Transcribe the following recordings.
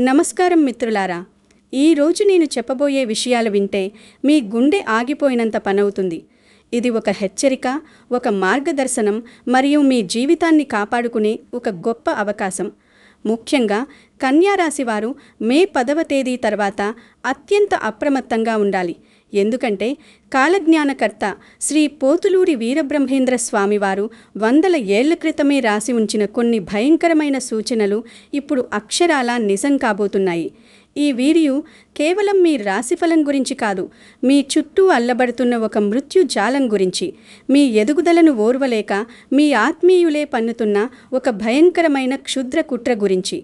నమస్కారం మిత్రులారా, ఈరోజు నేను చెప్పబోయే విషయాలు వింటే మీ గుండె ఆగిపోయినంత పనవుతుంది. ఇది ఒక హెచ్చరిక, ఒక మార్గదర్శనం మరియు మీ జీవితాన్ని కాపాడుకునే ఒక గొప్ప అవకాశం. ముఖ్యంగా కన్యా రాశి వారు మే 10వ తేదీ తర్వాత అత్యంత అప్రమత్తంగా ఉండాలి. ఎందుకంటే కాలజ్ఞానకర్త శ్రీ పోతులూరి వీరబ్రహ్మేంద్ర స్వామివారు వందల ఏళ్ల క్రితమే రాసి ఉంచిన కొన్ని భయంకరమైన సూచనలు ఇప్పుడు అక్షరాలా నిజం కాబోతున్నాయి. ఈ వీడియో కేవలం మీ రాశిఫలం గురించి కాదు, మీ చుట్టూ అల్లబడుతున్న ఒక మృత్యు జాలం గురించి, మీ ఎదుగుదలను ఓర్వలేక మీ ఆత్మీయులే పన్నుతున్న ఒక భయంకరమైన క్షుద్ర కుట్ర గురించి.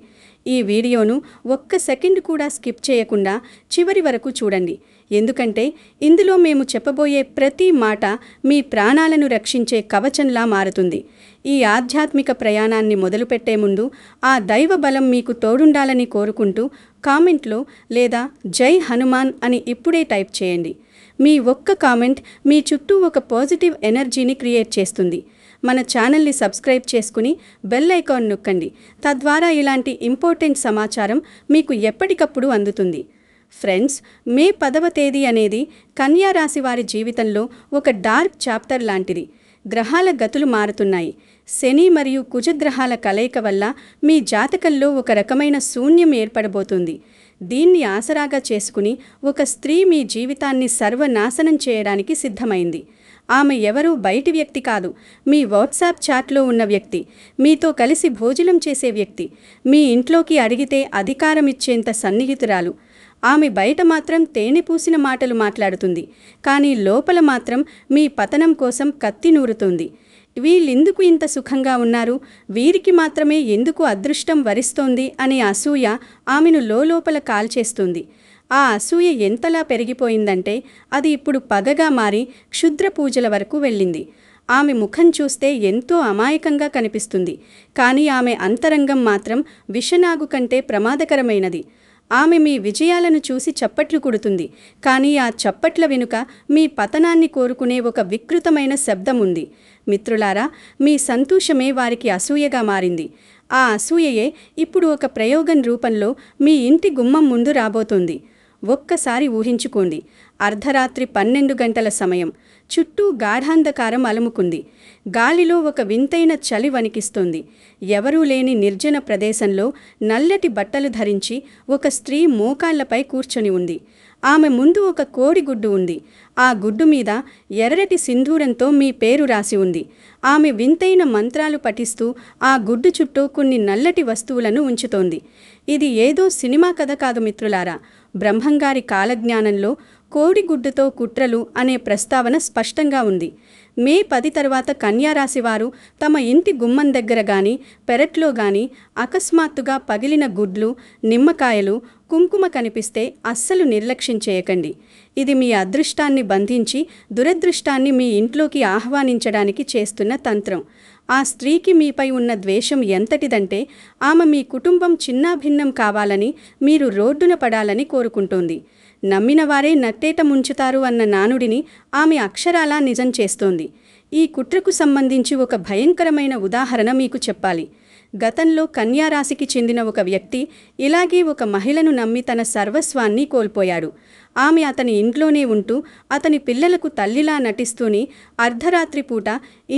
ఈ వీడియోను ఒక్క సెకండ్ కూడా స్కిప్ చేయకుండా చివరి వరకు చూడండి. ఎందుకంటే ఇందులో మేము చెప్పబోయే ప్రతి మాట మీ ప్రాణాలను రక్షించే కవచంలా మారుతుంది. ఈ ఆధ్యాత్మిక ప్రయాణాన్ని మొదలుపెట్టే ముందు ఆ దైవ బలం మీకు తోడుండాలని కోరుకుంటూ కామెంట్లో లేదా జై హనుమాన్ అని ఇప్పుడే టైప్ చేయండి. మీ ఒక్క కామెంట్ మీ చుట్టూ ఒక పాజిటివ్ ఎనర్జీని క్రియేట్ చేస్తుంది. మన ఛానల్ని సబ్స్క్రైబ్ చేసుకుని బెల్ ఐకాన్ నొక్కండి. తద్వారా ఇలాంటి ఇంపార్టెంట్ సమాచారం మీకు ఎప్పటికప్పుడు అందుతుంది. ఫ్రెండ్స్, మే 10వ తేదీ అనేది కన్యా రాశి వారి జీవితంలో ఒక డార్క్ చాప్టర్ లాంటిది. గ్రహాల గతులు మారుతున్నాయి. శని మరియు కుజగ్రహాల కలయిక వల్ల మీ జాతకంలో ఒక రకమైన శూన్యం ఏర్పడబోతుంది. దీన్ని ఆసరాగా చేసుకుని ఒక స్త్రీ మీ జీవితాన్ని సర్వనాశనం చేయడానికి సిద్ధమైంది. ఆమె ఎవరూ బయటి వ్యక్తి కాదు, మీ వాట్సాప్ చాట్లో ఉన్న వ్యక్తి, మీతో కలిసి భోజనం చేసే వ్యక్తి, మీ ఇంట్లోకి అడిగితే అధికారం ఇచ్చేంత సన్నిహితురాలు. ఆమె బయట మాత్రం తేనె పూసిన మాటలు మాట్లాడుతుంది, కానీ లోపల మాత్రం మీ పతనం కోసం కత్తి నూరుతుంది. వీళ్ళెందుకు ఇంత సుఖంగా ఉన్నారు, వీరికి మాత్రమే ఎందుకు అదృష్టం వరిస్తోంది అనే అసూయ ఆమెను లోపల కాల్చేస్తుంది. ఆ అసూయ ఎంతలా పెరిగిపోయిందంటే అది ఇప్పుడు పగగా మారి క్షుద్ర పూజల వరకు వెళ్ళింది. ఆమె ముఖం చూస్తే ఎంతో అమాయకంగా కనిపిస్తుంది, కానీ ఆమె అంతరంగం మాత్రం విషనాగు కంటే ప్రమాదకరమైనది. ఆమె మీ విజయాలను చూసి చప్పట్లు కొడుతుంది, కానీ ఆ చప్పట్ల వెనుక మీ పతనాన్ని కోరుకునే ఒక వికృతమైన శబ్దం ఉంది. మిత్రులారా, మీ సంతోషమే వారికి అసూయగా మారింది. ఆ అసూయయే ఇప్పుడు ఒక ప్రయోగం రూపంలో మీ ఇంటి గుమ్మం ముందు రాబోతోంది. ఒక్కసారి ఊహించుకోండి. అర్ధరాత్రి 12 గంటల సమయం. చుట్టూ గాఢాంధకారం అలుముకుంది. గాలిలో ఒక వింతైన చలి వణికిస్తోంది. ఎవరూ లేని నిర్జన ప్రదేశంలో నల్లటి బట్టలు ధరించి ఒక స్త్రీ మోకాళ్లపై కూర్చొని ఉంది. ఆమె ముందు ఒక కోడిగుడ్డు ఉంది. ఆ గుడ్డు మీద ఎర్రటి సింధూరంతో మీ పేరు రాసి ఉంది. ఆమె వింతైన మంత్రాలు పఠిస్తూ ఆ గుడ్డు చుట్టూ కొన్ని నల్లటి వస్తువులను ఉంచుతోంది. ఇది ఏదో సినిమా కథ కాదు మిత్రులారా. బ్రహ్మంగారి కాలజ్ఞానంలో కోడిగుడ్డుతో కుట్రలు అనే ప్రస్తావన స్పష్టంగా ఉంది. మే 10 తర్వాత కన్యా రాశి వారు తమ ఇంటి గుమ్మం దగ్గర గాని పెరట్లో గాని అకస్మాత్తుగా పగిలిన గుడ్లు, నిమ్మకాయలు, కుంకుమ కనిపిస్తే అస్సలు నిర్లక్ష్యం చేయకండి. ఇది మీ అదృష్టాన్ని బంధించి దురదృష్టాన్ని మీ ఇంట్లోకి ఆహ్వానించడానికి చేస్తున్న తంత్రం. ఆ స్త్రీకి మీపై ఉన్న ద్వేషం ఎంతటిదంటే ఆమె మీ కుటుంబం చిన్నాభిన్నం కావాలని, మీరు రోడ్డున పడాలని కోరుకుంటోంది. నమ్మిన వారే నట్టేట ముంచుతారు అన్న నానుడిని ఆమె అక్షరాలా నిజం చేస్తోంది. ఈ కుట్రకు సంబంధించి ఒక భయంకరమైన ఉదాహరణ మీకు చెప్పాలి. గతంలో కన్యా రాశికి చెందిన ఒక వ్యక్తి ఇలాగే ఒక మహిళను నమ్మి తన సర్వస్వాన్ని కోల్పోయాడు. ఆమె అతని ఇంట్లోనే ఉంటూ అతని పిల్లలకు తల్లిలా నటిస్తూనే అర్ధరాత్రి పూట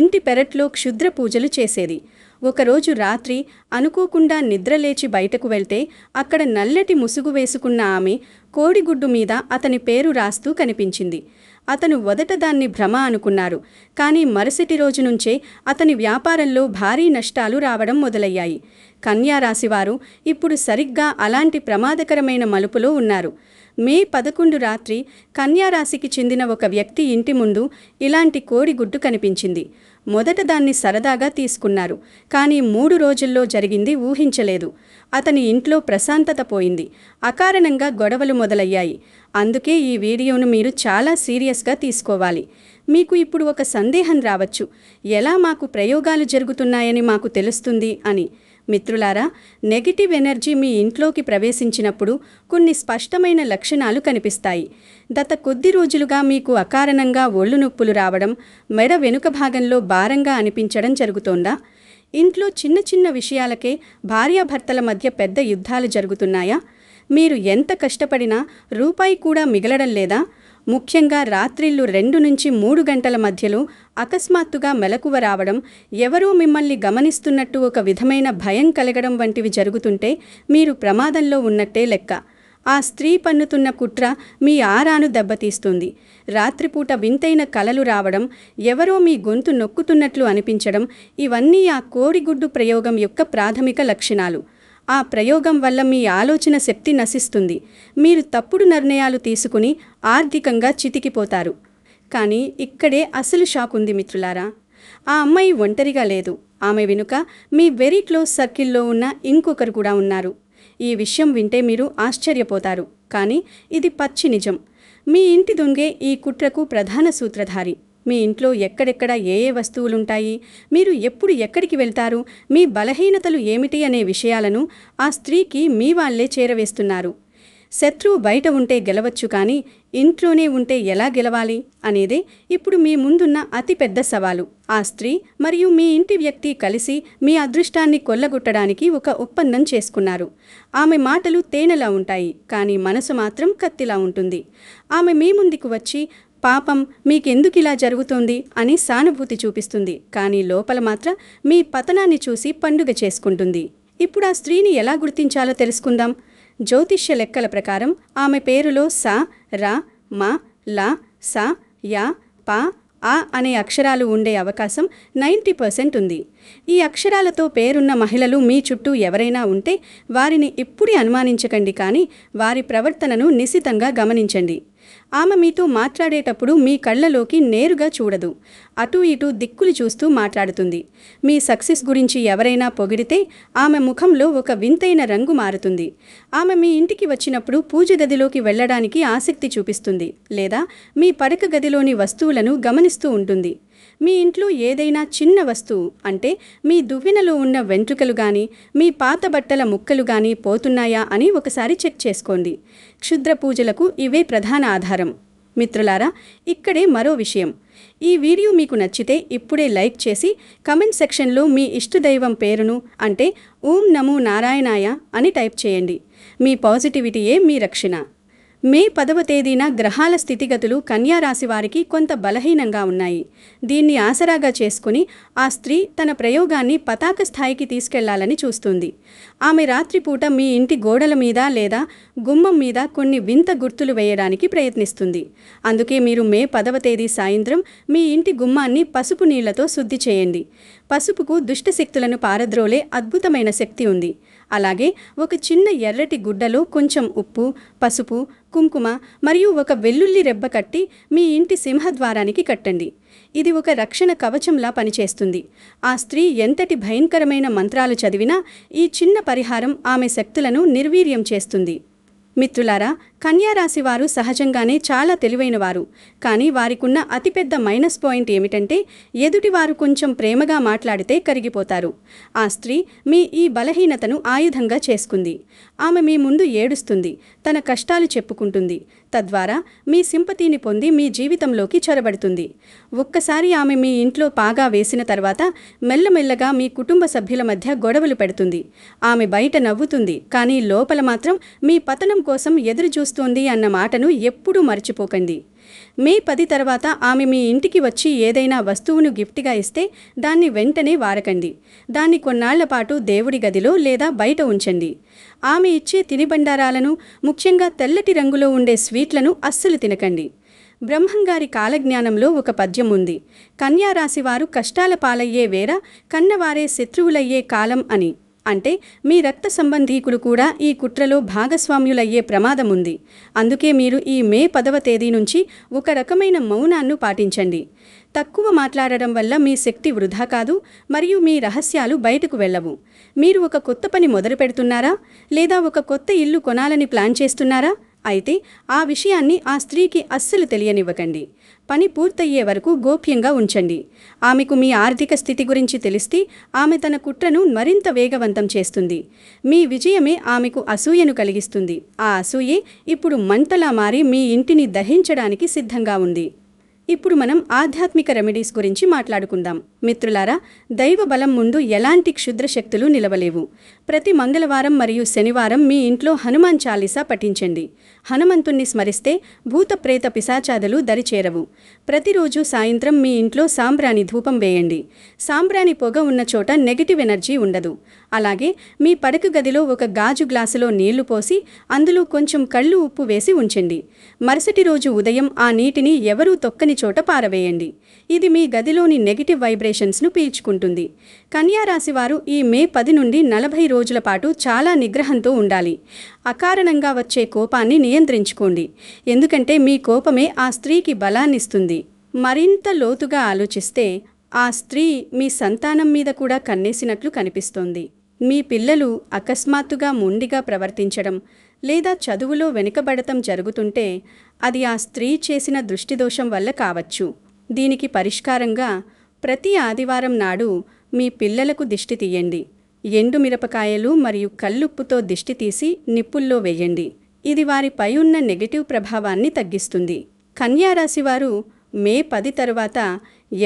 ఇంటి పెరట్లో క్షుద్ర పూజలు చేసేది. ఒకరోజు రాత్రి అనుకోకుండా నిద్రలేచి బయటకు వెళ్తే అక్కడ నల్లటి ముసుగు వేసుకున్న ఆమె కోడిగుడ్డు మీద అతని పేరు రాస్తూ కనిపించింది. అతను మొదట దాన్ని భ్రమ అనుకున్నారు, కానీ మరుసటి రోజు నుంచే అతని వ్యాపారంలో భారీ నష్టాలు రావడం మొదలయ్యాయి. కన్యా రాశివారు ఇప్పుడు సరిగ్గా అలాంటి ప్రమాదకరమైన మలుపులో ఉన్నారు. మే 11 రాత్రి కన్యా రాశికి చెందిన ఒక వ్యక్తి ఇంటి ముందు ఇలాంటి కోడిగుడ్డు కనిపించింది. మొదట దాన్ని సరదాగా తీసుకున్నారు, కానీ 3 రోజుల్లో జరిగింది ఊహించలేదు. అతని ఇంట్లో ప్రశాంతత పోయింది. అకారణంగా గొడవలు మొదలయ్యాయి. అందుకే ఈ వీడియోను మీరు చాలా సీరియస్గా తీసుకోవాలి. మీకు ఇప్పుడు ఒక సందేహం రావచ్చు, ఎలా మాకు ప్రయోగాలు జరుగుతున్నాయని మాకు తెలుస్తుంది అని. మిత్రులారా, నెగిటివ్ ఎనర్జీ మీ ఇంట్లోకి ప్రవేశించినప్పుడు కొన్ని స్పష్టమైన లక్షణాలు కనిపిస్తాయి. గత కొద్ది రోజులుగా మీకు అకారణంగా ఒళ్ళు నొప్పులు రావడం, మెడ వెనుక భాగంలో భారంగా అనిపించడం జరుగుతోందా? ఇంట్లో చిన్న చిన్న విషయాలకే భార్యాభర్తల మధ్య పెద్ద యుద్ధాలు జరుగుతున్నాయా? మీరు ఎంత కష్టపడినా రూపాయి కూడా మిగలడం లేదా? ముఖ్యంగా రాత్రిళ్ళు 2 నుంచి 3 గంటల మధ్యలో అకస్మాత్తుగా మెలకువ రావడం, ఎవరో మిమ్మల్ని గమనిస్తున్నట్టు ఒక విధమైన భయం కలగడం వంటివి జరుగుతుంటే మీరు ప్రమాదంలో ఉన్నట్టే లెక్క. ఆ స్త్రీ పన్నుతున్న కుట్ర మీ ఆరాను దెబ్బతీస్తుంది. రాత్రిపూట వింతైన కలలు రావడం, ఎవరో మీ గొంతు నొక్కుతున్నట్లు అనిపించడం, ఇవన్నీ ఆ కోడిగుడ్డు ప్రయోగం యొక్క ప్రాథమిక లక్షణాలు. ఆ ప్రయోగం వల్ల మీ ఆలోచన శక్తి నశిస్తుంది. మీరు తప్పుడు నిర్ణయాలు తీసుకుని ఆర్థికంగా చితికిపోతారు. కానీ ఇక్కడే అసలు షాక్ ఉంది మిత్రులారా. ఆ అమ్మాయి ఒంటరిగా లేదు. ఆమె వెనుక మీ వెరీ క్లోజ్ సర్కిల్లో ఉన్న ఇంకొకరు కూడా ఉన్నారు. ఈ విషయం వింటే మీరు ఆశ్చర్యపోతారు. కానీ ఇది పచ్చి నిజం. మీ ఇంటి దొంగే ఈ కుట్రకు ప్రధాన సూత్రధారి. మీ ఇంట్లో ఎక్కడెక్కడ ఏ ఏ వస్తువులుంటాయి, మీరు ఎప్పుడు ఎక్కడికి వెళ్తారు, మీ బలహీనతలు ఏమిటి అనే విషయాలను ఆ స్త్రీకి మీ వాళ్లే చేరవేస్తున్నారు. శత్రువు బయట ఉంటే గెలవచ్చు, కానీ ఇంట్లోనే ఉంటే ఎలా గెలవాలి అనేదే ఇప్పుడు మీ ముందున్న అతిపెద్ద సవాలు. ఆ స్త్రీ మరియు మీ ఇంటి వ్యక్తి కలిసి మీ అదృష్టాన్ని కొల్లగొట్టడానికి ఒక ఒప్పందం చేసుకున్నారు. ఆమె మాటలు తేనెలా ఉంటాయి, కానీ మనసు మాత్రం కత్తిలా ఉంటుంది. ఆమె మీ ముందుకు వచ్చి, పాపం మీకెందుకిలా జరుగుతోంది అని సానుభూతి చూపిస్తుంది, కానీ లోపల మాత్రం మీ పతనాన్ని చూసి పండుగ చేసుకుంటుంది. ఇప్పుడు ఆ స్త్రీని ఎలా గుర్తించాలో తెలుసుకుందాం. జ్యోతిష్య లెక్కల ప్రకారం ఆమె పేరులో స, ర, మ, ల, స, య, ప, ఆ అనే అక్షరాలు ఉండే అవకాశం 90% ఉంది. ఈ అక్షరాలతో పేరున్న మహిళలు మీ చుట్టూ ఎవరైనా ఉంటే వారిని ఇప్పుడే అనుమానించకండి, కానీ వారి ప్రవర్తనను నిశితంగా గమనించండి. ఆమె మీతో మాట్లాడేటప్పుడు మీ కళ్ళలోకి నేరుగా చూడదు. అటూ ఇటూ దిక్కులు చూస్తూ మాట్లాడుతుంది. మీ సక్సెస్ గురించి ఎవరైనా పొగిడితే ఆమె ముఖంలో ఒక వింతైన రంగు మారుతుంది. ఆమె మీ ఇంటికి వచ్చినప్పుడు పూజ గదిలోకి వెళ్ళడానికి ఆసక్తి చూపిస్తుంది, లేదా మీ పడక గదిలోని వస్తువులను గమనిస్తూ ఉంటుంది. మీ ఇంట్లో ఏదైనా చిన్న వస్తువు, అంటే మీ దువ్వెనలో ఉన్న వెంట్రుకలు గాని, మీ పాత బట్టల ముక్కలు గాని పోతున్నాయా అని ఒకసారి చెక్ చేసుకోండి. క్షుద్ర పూజలకు ఇవే ప్రధాన ఆధారం. మిత్రులారా, ఇక్కడే మరో విషయం. ఈ వీడియో మీకు నచ్చితే ఇప్పుడే లైక్ చేసి కమెంట్ సెక్షన్లో మీ ఇష్టదైవం పేరును, అంటే ఓం నమో నారాయణాయ అని టైప్ చేయండి. మీ పాజిటివిటీయే మీ రక్షణ. మే 10వ తేదీన గ్రహాల స్థితిగతులు కన్యా రాశి వారికి కొంత బలహీనంగా ఉన్నాయి. దీన్ని ఆసరాగా చేసుకుని ఆ స్త్రీ తన ప్రయోగాన్ని పతాక స్థాయికి తీసుకెళ్లాలని చూస్తుంది. ఆమె రాత్రిపూట మీ ఇంటి గోడల మీద లేదా గుమ్మం మీద కొన్ని వింత గుర్తులు వేయడానికి ప్రయత్నిస్తుంది. అందుకే మీరు మే 10వ తేదీ సాయంత్రం మీ ఇంటి గుమ్మాన్ని పసుపు నీళ్లతో శుద్ధి చేయండి. పసుపుకు దుష్టశక్తులను పారద్రోలే అద్భుతమైన శక్తి ఉంది. అలాగే ఒక చిన్న ఎర్రటి గుడ్డలో కొంచెం ఉప్పు, పసుపు, కుంకుమ మరియు ఒక వెల్లుల్లి రెబ్బ కట్టి మీ ఇంటి సింహద్వారానికి కట్టండి. ఇది ఒక రక్షణ కవచంలా పనిచేస్తుంది. ఆ స్త్రీ ఎంతటి భయంకరమైన మంత్రాలు చదివినా ఈ చిన్న పరిహారం ఆమె శక్తులను నిర్వీర్యం చేస్తుంది. మిత్రులారా, కన్యా రాశి వారు సహజంగానే చాలా తెలివైనవారు. కానీ వారికున్న అతిపెద్ద మైనస్ పాయింట్ ఏమిటంటే ఎదుటివారు కొంచెం ప్రేమగా మాట్లాడితే కరిగిపోతారు. ఆ స్త్రీ మీ ఈ బలహీనతను ఆయుధంగా చేసుకుంది. ఆమె మీ ముందు ఏడుస్తుంది, తన కష్టాలు చెప్పుకుంటుంది. తద్వారా మీ సింపతిని పొంది మీ జీవితంలోకి చొరబడుతుంది. ఒక్కసారి ఆమె మీ ఇంట్లో పాగా వేసిన తర్వాత మెల్లమెల్లగా మీ కుటుంబ సభ్యుల మధ్య గొడవలు పెడుతుంది. ఆమె బయట నవ్వుతుంది, కానీ లోపల మాత్రం మీ పతనం కోసం ఎదురు చూస్తోంది అన్న మాటను ఎప్పుడూ మర్చిపోకండి. మే 10 తర్వాత ఆమె మీ ఇంటికి వచ్చి ఏదైనా వస్తువును గిఫ్ట్గా ఇస్తే దాన్ని వెంటనే వాడకండి. దాన్ని కొన్నాళ్ల పాటు దేవుడి గదిలో లేదా బయట ఉంచండి. ఆమె ఇచ్చే తినిబండారాలను, ముఖ్యంగా తెల్లటి రంగులో ఉండే స్వీట్లను అస్సలు తినకండి. బ్రహ్మంగారి కాలజ్ఞానంలో ఒక పద్యం ఉంది. కన్యా రాశివారు కష్టాల పాలయ్యే వేర, కన్నవారే శత్రువులయ్యే కాలం అని. అంటే మీ రక్త సంబంధీకులు కూడా ఈ కుట్రలో భాగస్వామ్యులయ్యే ప్రమాదం ఉంది. అందుకే మీరు ఈ మే 10వ తేదీ నుంచి ఒక రకమైన మౌనాన్ని పాటించండి. తక్కువ మాట్లాడడం వల్ల మీ శక్తి వృధా కాదు, మరియు మీ రహస్యాలు బయటకు వెళ్ళవు. మీరు ఒక కొత్త పని మొదలు పెడుతున్నారా, లేదా ఒక కొత్త ఇల్లు కొనాలని ప్లాన్ చేస్తున్నారా? అయితే ఆ విషయాన్ని ఆ స్త్రీకి అస్సలు తెలియనివ్వకండి. పని పూర్తయ్యే వరకు గోప్యంగా ఉంచండి. ఆమెకు మీ ఆర్థిక స్థితి గురించి తెలిస్తే ఆమె తన కుట్రను మరింత వేగవంతం చేస్తుంది. మీ విజయమే ఆమెకు అసూయను కలిగిస్తుంది. ఆ అసూయే ఇప్పుడు మంటలా మారి మీ ఇంటిని దహించడానికి సిద్ధంగా ఉంది. ఇప్పుడు మనం ఆధ్యాత్మిక రెమెడీస్ గురించి మాట్లాడుకుందాం. మిత్రులారా, దైవ బలం ముందు ఎలాంటి క్షుద్ర శక్తులు నిలవలేవు. ప్రతి మంగళవారం మరియు శనివారం మీ ఇంట్లో హనుమాన్ చాలీసా పఠించండి. హనుమంతుణ్ణి స్మరిస్తే భూత ప్రేత పిశాచాదులు దరిచేరవు. ప్రతిరోజు సాయంత్రం మీ ఇంట్లో సాంబ్రాణి ధూపం వేయండి. సాంబ్రాణి పొగ ఉన్న చోట నెగటివ్ ఎనర్జీ ఉండదు. అలాగే మీ పడక గదిలో ఒక గాజు గ్లాసులో నీళ్లు పోసి అందులో కొంచెం కళ్ళు ఉప్పు వేసి ఉంచండి. మరుసటి రోజు ఉదయం ఆ నీటిని ఎవరూ తొక్కని చోట పారవేయండి. ఇది మీ గదిలోని నెగటివ్ వైబ్రేషన్స్ను పీల్చుకుంటుంది. కన్యా రాశి వారు ఈ మే 10 నుండి 40 రోజుల పాటు చాలా నిగ్రహంతో ఉండాలి. అకారణంగా వచ్చే కోపాన్ని నియంత్రించుకోండి. ఎందుకంటే మీ కోపమే ఆ స్త్రీకి బలాన్నిస్తుంది. మరింత లోతుగా ఆలోచిస్తే ఆ స్త్రీ మీ సంతానం మీద కూడా కన్నేసినట్లు కనిపిస్తోంది. మీ పిల్లలు అకస్మాత్తుగా మొండిగా ప్రవర్తించడం లేదా చదువులో వెనుకబడటం జరుగుతుంటే అది ఆ స్త్రీ చేసిన దృష్టిదోషం వల్ల కావచ్చు. దీనికి పరిష్కారంగా ప్రతి ఆదివారం నాడు మీ పిల్లలకు దిష్టి తీయండి. ఎండు మిరపకాయలు మరియు కల్లుప్పుతో దిష్టి తీసి నిప్పుల్లో వేయండి. ఇది వారిపై ఉన్న నెగటివ్ ప్రభావాన్ని తగ్గిస్తుంది. కన్యా రాశివారు మే 10 తరువాత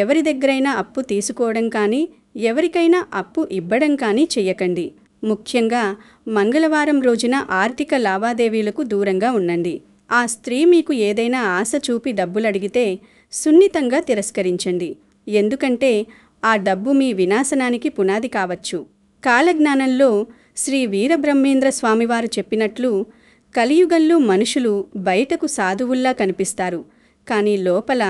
ఎవరి దగ్గరైనా అప్పు తీసుకోవడం కానీ ఎవరికైనా అప్పు ఇవ్వడం కానీ చెయ్యకండి. ముఖ్యంగా మంగళవారం రోజున ఆర్థిక లావాదేవీలకు దూరంగా ఉండండి. ఆ స్త్రీ మీకు ఏదైనా ఆశ చూపి డబ్బులడిగితే సున్నితంగా తిరస్కరించండి. ఎందుకంటే ఆ డబ్బు మీ వినాశనానికి పునాది కావచ్చు. కాలజ్ఞానంలో శ్రీ వీరబ్రహ్మేంద్ర స్వామివారు చెప్పినట్లు కలియుగంలో మనుషులు బయటకు సాధువుల్లా కనిపిస్తారు, కానీ లోపల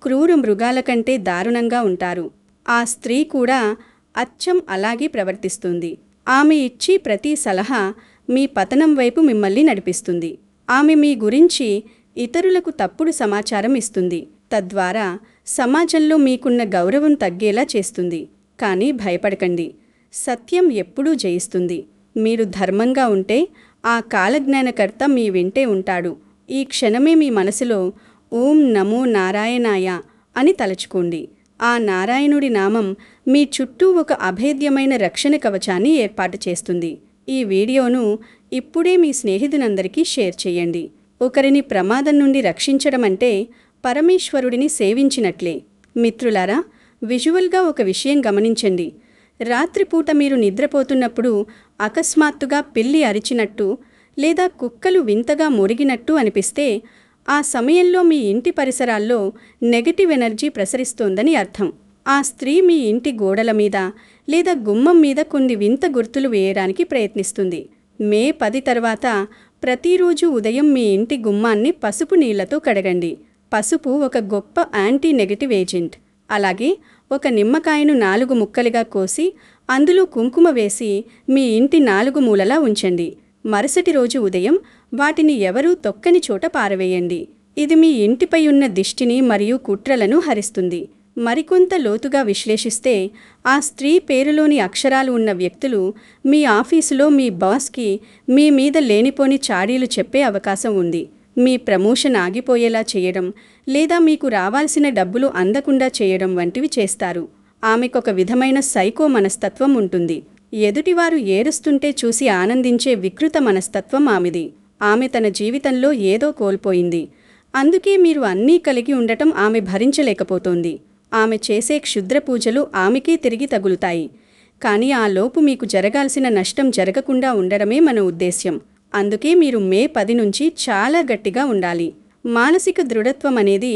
క్రూర మృగాల కంటే దారుణంగా ఉంటారు. ఆ స్త్రీ కూడా అచ్చం అలాగే ప్రవర్తిస్తుంది. ఆమె ఇచ్చే ప్రతి సలహా మీ పతనం వైపు మిమ్మల్ని నడిపిస్తుంది. ఆమె మీ గురించి ఇతరులకు తప్పుడు సమాచారం ఇస్తుంది. తద్వారా సమాజంలో మీకున్న గౌరవం తగ్గేలా చేస్తుంది. కానీ భయపడకండి, సత్యం ఎప్పుడూ జయిస్తుంది. మీరు ధర్మంగా ఉంటే ఆ కాలజ్ఞానకర్త మీ వెంటే ఉంటాడు. ఈ క్షణమే మీ మనసులో ఓం నమో నారాయణాయ అని తలచుకోండి. ఆ నారాయణుడి నామం మీ చుట్టూ ఒక అభేద్యమైన రక్షణ కవచాన్ని ఏర్పాటు చేస్తుంది. ఈ వీడియోను ఇప్పుడే మీ స్నేహితులందరికీ షేర్ చేయండి. ఒకరిని ప్రమాదం నుండి రక్షించడం అంటే పరమేశ్వరుడిని సేవించినట్లే. మిత్రులారా, విజువల్గా ఒక విషయం గమనించండి. రాత్రిపూట మీరు నిద్రపోతున్నప్పుడు అకస్మాత్తుగా పిల్లి అరిచినట్టు లేదా కుక్కలు వింతగా మొరిగినట్టు అనిపిస్తే ఆ సమయంలో మీ ఇంటి పరిసరాల్లో నెగటివ్ ఎనర్జీ ప్రసరిస్తోందని అర్థం. ఆ స్త్రీ మీ ఇంటి గోడల మీద లేదా గుమ్మం మీద కొన్ని వింత గుర్తులు వేయడానికి ప్రయత్నిస్తుంది. మే 10 తర్వాత ప్రతిరోజు ఉదయం మీ ఇంటి గుమ్మాన్ని పసుపు నీళ్లతో కడగండి. పసుపు ఒక గొప్ప యాంటీ నెగటివ్ ఏజెంట్. అలాగే ఒక నిమ్మకాయను 4 ముక్కలుగా కోసి అందులో కుంకుమ వేసి మీ ఇంటి 4 మూలలా ఉంచండి. మరుసటి రోజు ఉదయం వాటిని ఎవరూ తొక్కని చోట పారవేయండి. ఇది మీ ఇంటిపై ఉన్న దిష్టిని మరియు కుట్రలను హరిస్తుంది. మరికొంత లోతుగా విశ్లేషిస్తే ఆ స్త్రీ పేరులోని అక్షరాలు ఉన్న వ్యక్తులు మీ ఆఫీసులో మీ బాస్కి మీ మీద లేనిపోని చాడీలు చెప్పే అవకాశం ఉంది. మీ ప్రమోషన్ ఆగిపోయేలా చేయడం లేదా మీకు రావాల్సిన డబ్బులు అందకుండా చేయడం వంటివి చేస్తారు. ఆమెకొక విధమైన సైకో మనస్తత్వం ఉంటుంది. ఎదుటివారు ఏడుస్తుంటే చూసి ఆనందించే వికృత మనస్తత్వం ఆమెది. ఆమె తన జీవితంలో ఏదో కోల్పోయింది. అందుకే మీరు అన్నీ కలిగి ఉండటం ఆమె భరించలేకపోతోంది. ఆమె చేసే క్షుద్ర పూజలు ఆమెకే తిరిగి తగులుతాయి. కానీ ఆ లోపు మీకు జరగాల్సిన నష్టం జరగకుండా ఉండడమే మన ఉద్దేశ్యం. అందుకే మీరు మే 10 నుంచి చాలా గట్టిగా ఉండాలి. మానసిక దృఢత్వం అనేది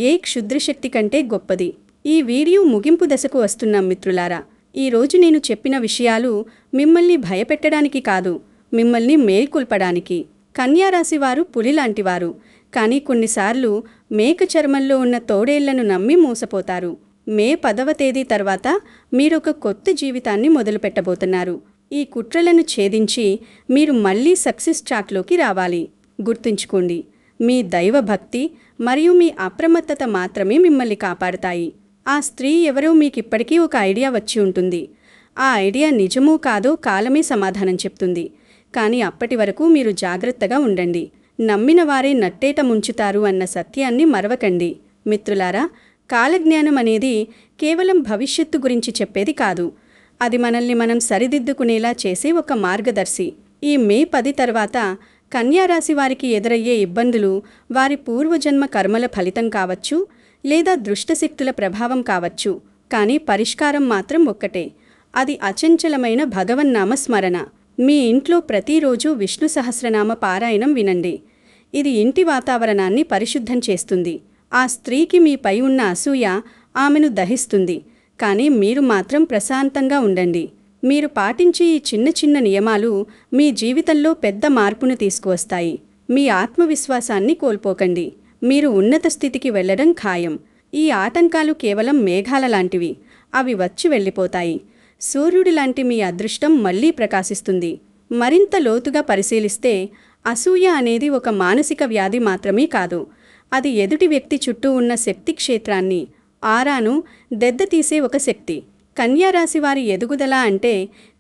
ఏ క్షుద్రశక్తి కంటే గొప్పది. ఈ వీడియో ముగింపు దశకు వస్తున్నాం మిత్రులారా. ఈరోజు నేను చెప్పిన విషయాలు మిమ్మల్ని భయపెట్టడానికి కాదు, మిమ్మల్ని మేల్కొల్పడానికి. కన్యారాశివారు పులిలాంటివారు, కానీ కొన్నిసార్లు మేక చర్మంలో ఉన్న తోడేళ్లను నమ్మి మోసపోతారు. మే 10వ తేదీ తర్వాత మీరొక కొత్త జీవితాన్ని మొదలుపెట్టబోతున్నారు. ఈ కుట్రలను ఛేదించి మీరు మళ్లీ సక్సెస్ ట్రాక్లోకి రావాలి. గుర్తుంచుకోండి, మీ దైవభక్తి మరియు మీ అప్రమత్తత మాత్రమే మిమ్మల్ని కాపాడుతాయి. ఆ స్త్రీ ఎవరో మీకిప్పటికీ ఒక ఐడియా వచ్చి ఉంటుంది. ఆ ఐడియా నిజమో కాదో కాలమే సమాధానం చెప్తుంది. కానీ అప్పటి వరకు మీరు జాగ్రత్తగా ఉండండి. నమ్మిన వారే నట్టేట ముంచుతారు అన్న సత్యాన్ని మరవకండి. మిత్రులారా, కాలజ్ఞానం అనేది కేవలం భవిష్యత్తు గురించి చెప్పేది కాదు. అది మనల్ని మనం సరిదిద్దుకునేలా చేసే ఒక మార్గదర్శి. ఈ మే 10 తర్వాత కన్యారాశి వారికి ఎదురయ్యే ఇబ్బందులు వారి పూర్వజన్మ కర్మల ఫలితం కావచ్చు, లేదా దుష్టశక్తుల ప్రభావం కావచ్చు. కానీ పరిష్కారం మాత్రం ఒక్కటే. అది అచంచలమైన భగవన్నామ స్మరణ. మీ ఇంట్లో ప్రతిరోజు విష్ణు సహస్రనామ పారాయణం వినండి. ఇది ఇంటి వాతావరణాన్ని పరిశుద్ధం చేస్తుంది. ఆ స్త్రీకి మీపై ఉన్న అసూయ ఆమెను దహిస్తుంది. కానీ మీరు మాత్రం ప్రశాంతంగా ఉండండి. మీరు పాటించే ఈ చిన్న చిన్న నియమాలు మీ జీవితంలో పెద్ద మార్పును తీసుకువస్తాయి. మీ ఆత్మవిశ్వాసాన్ని కోల్పోకండి. మీరు ఉన్నత స్థితికి వెళ్లడం ఖాయం. ఈ ఆటంకాలు కేవలం మేఘాల లాంటివి. అవి వచ్చి వెళ్ళిపోతాయి. సూర్యుడి లాంటి మీ అదృష్టం మళ్లీ ప్రకాశిస్తుంది. మరింత లోతుగా పరిశీలిస్తే అసూయ అనేది ఒక మానసిక వ్యాధి మాత్రమే కాదు. అది ఎదుటి వ్యక్తి చుట్టూ ఉన్న శక్తి క్షేత్రాన్ని, ఆరాను దెబ్బతీసే ఒక శక్తి. కన్యారాశి వారి ఎదుగుదల అంటే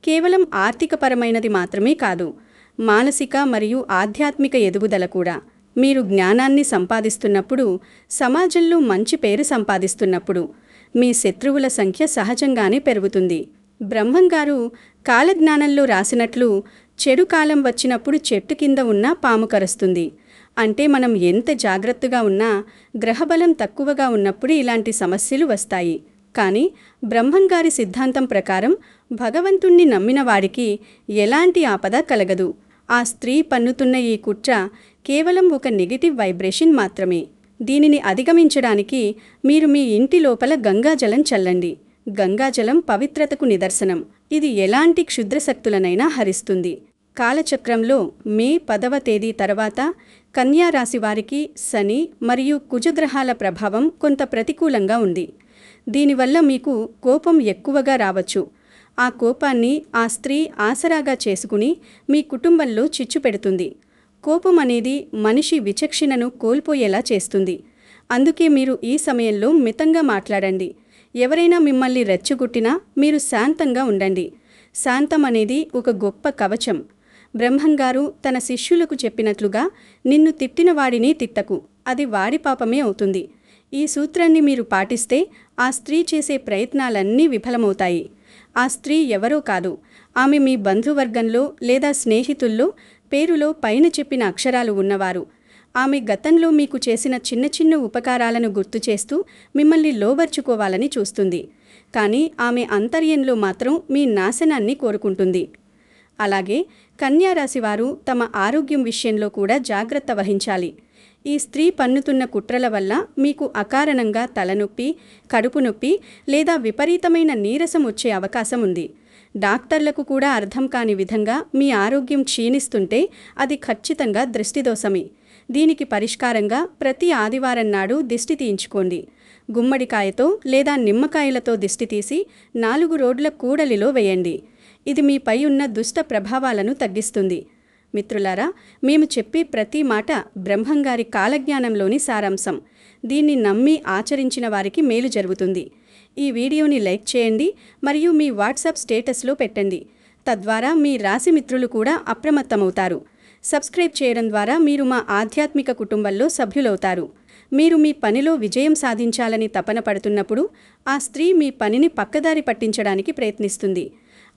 కేవలం ఆర్థికపరమైనది మాత్రమే కాదు, మానసిక మరియు ఆధ్యాత్మిక ఎదుగుదల కూడా. మీరు జ్ఞానాన్ని సంపాదిస్తున్నప్పుడు, సమాజంలో మంచి పేరు సంపాదిస్తున్నప్పుడు మీ శత్రువుల సంఖ్య సహజంగానే పెరుగుతుంది. బ్రహ్మంగారు కాలజ్ఞానంలో రాసినట్లు, చెడు కాలం వచ్చినప్పుడు చెట్టు కింద ఉన్న పాము కరుస్తుంది. అంటే మనం ఎంత జాగ్రత్తగా ఉన్నా గ్రహబలం తక్కువగా ఉన్నప్పుడు ఇలాంటి సమస్యలు వస్తాయి. కానీ బ్రహ్మంగారి సిద్ధాంతం ప్రకారం భగవంతుణ్ణి నమ్మిన వాడికి ఎలాంటి ఆపద కలగదు. ఆ స్త్రీ పన్నుతున్న ఈ కుట్ర కేవలం ఒక నెగటివ్ వైబ్రేషన్ మాత్రమే. దీనిని అధిగమించడానికి మీరు మీ ఇంటి లోపల గంగాజలం చల్లండి. గంగాజలం పవిత్రతకు నిదర్శనం. ఇది ఎలాంటి క్షుద్రశక్తులనైనా హరిస్తుంది. కాలచక్రంలో మే 10వ తేదీ తర్వాత కన్యారాశి వారికి శని మరియు కుజగ్రహాల ప్రభావం కొంత ప్రతికూలంగా ఉంది. దీనివల్ల మీకు కోపం ఎక్కువగా రావచ్చు. ఆ కోపాన్ని ఆ స్త్రీ ఆసరాగా చేసుకుని మీ కుటుంబంలో చిచ్చు పెడుతుంది. కోపం అనేది మనిషి విచక్షణను కోల్పోయేలా చేస్తుంది. అందుకే మీరు ఈ సమయంలో మితంగా మాట్లాడండి. ఎవరైనా మిమ్మల్ని రెచ్చగొట్టినా మీరు శాంతంగా ఉండండి. శాంతం అనేది ఒక గొప్ప కవచం. బ్రహ్మంగారు తన శిష్యులకు చెప్పినట్లుగా, నిన్ను తిట్టిన వాడిని తిట్టకు, అది వాడి పాపమే అవుతుంది. ఈ సూత్రాన్ని మీరు పాటిస్తే ఆ స్త్రీ చేసే ప్రయత్నాలన్నీ విఫలమవుతాయి. ఆ స్త్రీ ఎవరో కాదు, ఆమె మీ బంధువర్గంలో లేదా స్నేహితుల్లో పేరులో పైన చెప్పిన అక్షరాలు ఉన్నవారు. ఆమె గతంలో మీకు చేసిన చిన్న చిన్న ఉపకారాలను గుర్తు చేస్తూ మిమ్మల్ని లోబర్చుకోవాలని చూస్తుంది. కానీ ఆమె అంతర్యంలో మాత్రం మీ నాశనాన్ని కోరుకుంటుంది. అలాగే కన్యారాశివారు తమ ఆరోగ్యం విషయంలో కూడా జాగ్రత్త వహించాలి. ఈ స్త్రీ పన్నుతున్న కుట్రల వల్ల మీకు అకారణంగా తలనొప్పి, కడుపు నొప్పి లేదా విపరీతమైన నీరసం వచ్చే అవకాశం ఉంది. డాక్టర్లకు కూడా అర్థం కాని విధంగా మీ ఆరోగ్యం క్షీణిస్తుంటే అది ఖచ్చితంగా దృష్టిదోషమే. దీనికి పరిష్కారంగా ప్రతి ఆదివారం నాడు దిష్టి తీయించుకోండి. గుమ్మడికాయతో లేదా నిమ్మకాయలతో దిష్టి తీసి 4 రోడ్ల కూడలిలో వేయండి. ఇది మీపై ఉన్న దుష్ట ప్రభావాలను తగ్గిస్తుంది. మిత్రులారా, మేము చెప్పే ప్రతి మాట బ్రహ్మంగారి కాలజ్ఞానంలోని సారాంశం. దీన్ని నమ్మి ఆచరించిన వారికి మేలు జరుగుతుంది. ఈ వీడియోని లైక్ చేయండి మరియు మీ వాట్సాప్ స్టేటస్లో పెట్టండి. తద్వారా మీ రాశి మిత్రులు కూడా అప్రమత్తమవుతారు. సబ్స్క్రైబ్ చేయడం ద్వారా మీరు మా ఆధ్యాత్మిక కుటుంబంలో సభ్యులవుతారు. మీరు మీ పనిలో విజయం సాధించాలని తపన పడుతున్నప్పుడు ఆ స్త్రీ మీ పనిని పక్కదారి పట్టించడానికి ప్రయత్నిస్తుంది.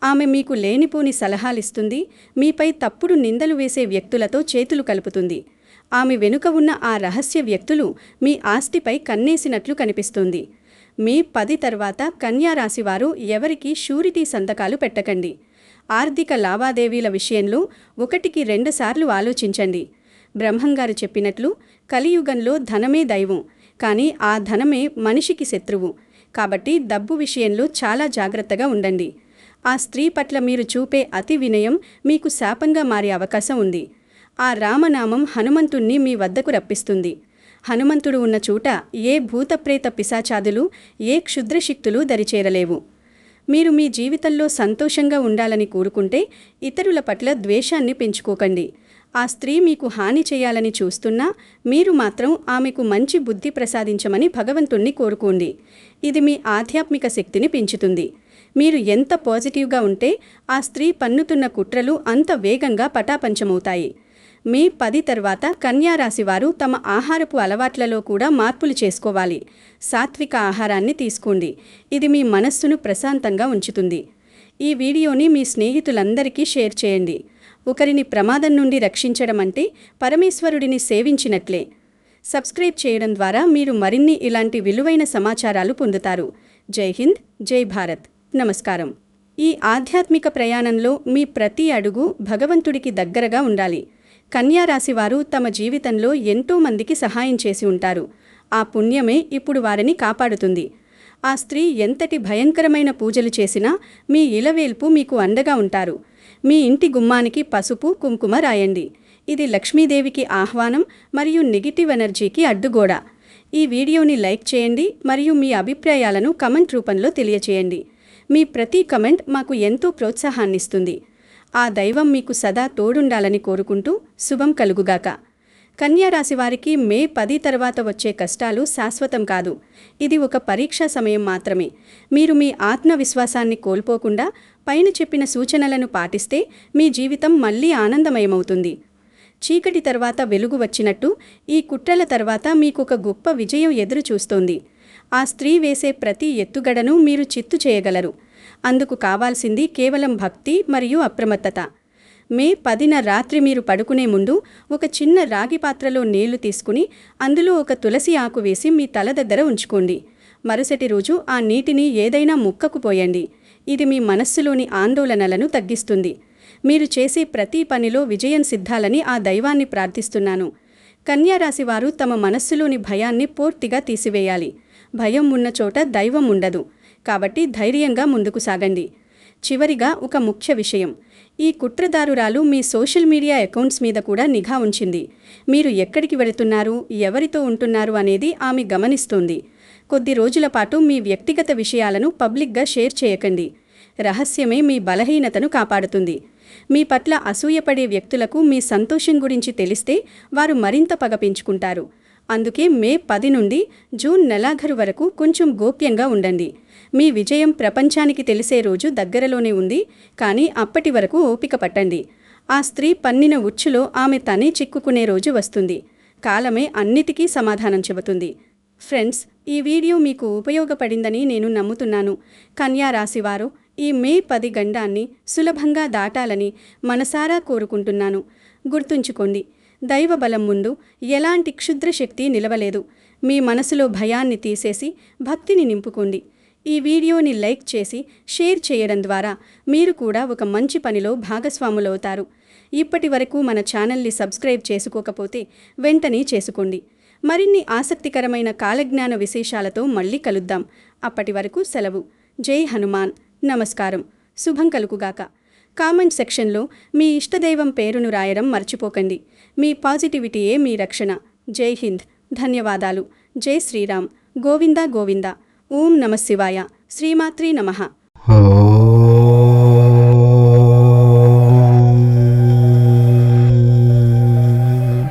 ఆమె మీకు లేనిపోని సలహాలిస్తుంది. మీపై తప్పుడు నిందలు వేసే వ్యక్తులతో చేతులు కలుపుతుంది. ఆమె వెనుక ఉన్న ఆ రహస్య వ్యక్తులు మీ ఆస్తిపై కన్నేసినట్లు కనిపిస్తుంది. మే 10 తర్వాత కన్యారాశివారు ఎవరికీ షూరిటీ సంతకాలు పెట్టకండి. ఆర్థిక లావాదేవీల విషయంలో 1కి 2 సార్లు ఆలోచించండి. బ్రహ్మంగారు చెప్పినట్లు కలియుగంలో ధనమే దైవం, కానీ ఆ ధనమే మనిషికి శత్రువు. కాబట్టి డబ్బు విషయంలో చాలా జాగ్రత్తగా ఉండండి. ఆ స్త్రీ పట్ల మీరు చూపే అతి వినయం మీకు శాపంగా మారే అవకాశం ఉంది. ఆ రామనామం హనుమంతుణ్ణి మీ వద్దకు రప్పిస్తుంది. హనుమంతుడు ఉన్న చోట ఏ భూతప్రేత పిశాచాదులు, ఏ క్షుద్రశక్తులు దరిచేరలేవు. మీరు మీ జీవితంలో సంతోషంగా ఉండాలని కోరుకుంటే ఇతరుల పట్ల ద్వేషాన్ని పెంచుకోకండి. ఆ స్త్రీ మీకు హాని చేయాలని చూస్తున్నా మీరు మాత్రం ఆమెకు మంచి బుద్ధి ప్రసాదించమని భగవంతుణ్ణి కోరుకోండి. ఇది మీ ఆధ్యాత్మిక శక్తిని పెంచుతుంది. మీరు ఎంత పాజిటివ్గా ఉంటే ఆ స్త్రీ పన్నుతున్న కుట్రలు అంత వేగంగా పటాపంచమవుతాయి. మే 10 తర్వాత కన్యా రాశి వారు తమ ఆహారపు అలవాట్లలో కూడా మార్పులు చేసుకోవాలి. సాత్విక ఆహారాన్ని తీసుకోండి. ఇది మీ మనస్సును ప్రశాంతంగా ఉంచుతుంది. ఈ వీడియోని మీ స్నేహితులందరికీ షేర్ చేయండి. ఒకరిని ప్రమాదం నుండి రక్షించడం అంటే పరమేశ్వరుడిని సేవించినట్లే. సబ్స్క్రైబ్ చేయడం ద్వారా మీరు మరిన్ని ఇలాంటి విలువైన సమాచారాలు పొందుతారు. జై హింద్, జై భారత్. నమస్కారం. ఈ ఆధ్యాత్మిక ప్రయాణంలో మీ ప్రతి అడుగు భగవంతుడికి దగ్గరగా ఉండాలి. కన్యా రాశివారు తమ జీవితంలో ఎంతో మందికి సహాయం చేసి ఉంటారు. ఆ పుణ్యమే ఇప్పుడు వారిని కాపాడుతుంది. ఆ స్త్రీ ఎంతటి భయంకరమైన పూజలు చేసినా మీ ఇలవేల్పు మీకు అండగా ఉంటారు. మీ ఇంటి గుమ్మానికి పసుపు, కుంకుమ రాయండి. ఇది లక్ష్మీదేవికి ఆహ్వానం మరియు నెగిటివ్ ఎనర్జీకి అడ్డుగోడ. ఈ వీడియోని లైక్ చేయండి మరియు మీ అభిప్రాయాలను కమెంట్ రూపంలో తెలియచేయండి. మీ ప్రతి కమెంట్ మాకు ఎంతో ప్రోత్సాహాన్నిస్తుంది. ఆ దైవం మీకు సదా తోడుండాలని కోరుకుంటూ శుభం కలుగుగాక. కన్యా రాశి వారికి మే 10 తర్వాత వచ్చే కష్టాలు శాశ్వతం కాదు. ఇది ఒక పరీక్షా సమయం మాత్రమే. మీరు మీ ఆత్మవిశ్వాసాన్ని కోల్పోకుండా పైన చెప్పిన సూచనలను పాటిస్తే మీ జీవితం మళ్లీ ఆనందమయమవుతుంది. చీకటి తర్వాత వెలుగు వచ్చినట్టు ఈ కుట్రల తర్వాత మీకొక గొప్ప విజయం ఎదురు చూస్తోంది. ఆ స్త్రీ వేసే ప్రతి ఎత్తుగడను మీరు చిత్తు చేయగలరు. అందుకు కావాల్సింది కేవలం భక్తి మరియు అప్రమత్తత. మే 10న రాత్రి మీరు పడుకునే ముందు ఒక చిన్న రాగి పాత్రలో నీళ్లు తీసుకుని అందులో ఒక తులసి ఆకు వేసి మీ తల దగ్గర ఉంచుకోండి. మరుసటి రోజు ఆ నీటిని ఏదైనా ముక్కకు పోయండి. ఇది మీ మనస్సులోని ఆందోళనలను తగ్గిస్తుంది. మీరు చేసే ప్రతి పనిలో విజయం సిద్ధాలని ఆ దైవాన్ని ప్రార్థిస్తున్నాను. కన్యా రాశివారు తమ మనస్సులోని భయాన్ని పూర్తిగా తీసివేయాలి. భయం ఉన్న చోట దైవం ఉండదు. కాబట్టి ధైర్యంగా ముందుకు సాగండి. చివరిగా ఒక ముఖ్య విషయం. ఈ కుట్రదారురాలు మీ సోషల్ మీడియా అకౌంట్స్ మీద కూడా నిఘా ఉంచింది. మీరు ఎక్కడికి వెళుతున్నారు, ఎవరితో ఉంటున్నారు అనేది ఆమె గమనిస్తోంది. కొద్ది రోజుల పాటు మీ వ్యక్తిగత విషయాలను పబ్లిక్గా షేర్ చేయకండి. రహస్యమే మీ బలహీనతను కాపాడుతుంది. మీ పట్ల అసూయపడే వ్యక్తులకు మీ సంతోషం గురించి తెలిస్తే వారు మరింత పగ పెంచుకుంటారు. అందుకే మే 10 నుండి జూన్ నెలాఖరు వరకు కొంచెం గోప్యంగా ఉండండి. మీ విజయం ప్రపంచానికి తెలిసే రోజు దగ్గరలోనే ఉంది. కానీ అప్పటి వరకు ఓపిక పట్టండి. ఆ స్త్రీ పన్నిన ఉచ్చులో ఆమె తనే చిక్కుకునే రోజు వస్తుంది. కాలమే అన్నిటికీ సమాధానం చెబుతుంది. ఫ్రెండ్స్, ఈ వీడియో మీకు ఉపయోగపడిందని నేను నమ్ముతున్నాను. కన్యా రాశివారు ఈ మే 10 గండాన్ని సులభంగా దాటాలని మనసారా కోరుకుంటున్నాను. గుర్తుంచుకోండి, దైవ బలం ముందు ఎలాంటి క్షుద్ర శక్తి నిలవలేదు. మీ మనసులో భయాన్ని తీసేసి భక్తిని నింపుకోండి. ఈ వీడియోని లైక్ చేసి షేర్ చేయడం ద్వారా మీరు కూడా ఒక మంచి పనిలో భాగస్వాములవుతారు. ఇప్పటి వరకు మన ఛానల్ని సబ్స్క్రైబ్ చేసుకోకపోతే వెంటనే చేసుకోండి. మరిన్ని ఆసక్తికరమైన కాలజ్ఞాన విశేషాలతో మళ్ళీ కలుద్దాం. అప్పటి వరకు సెలవు. జై హనుమాన్. నమస్కారం. శుభం కలుగుగాక. కామెంట్ సెక్షన్లో మీ ఇష్టదైవం పేరును రాయడం మర్చిపోకండి. మీ పాజిటివిటీయే మీ రక్షణ. జై హింద్. ధన్యవాదాలు. జై శ్రీరామ్. గోవిందా గోవిందా. ఓం నమః శివాయ. శ్రీమాత్రీ నమః.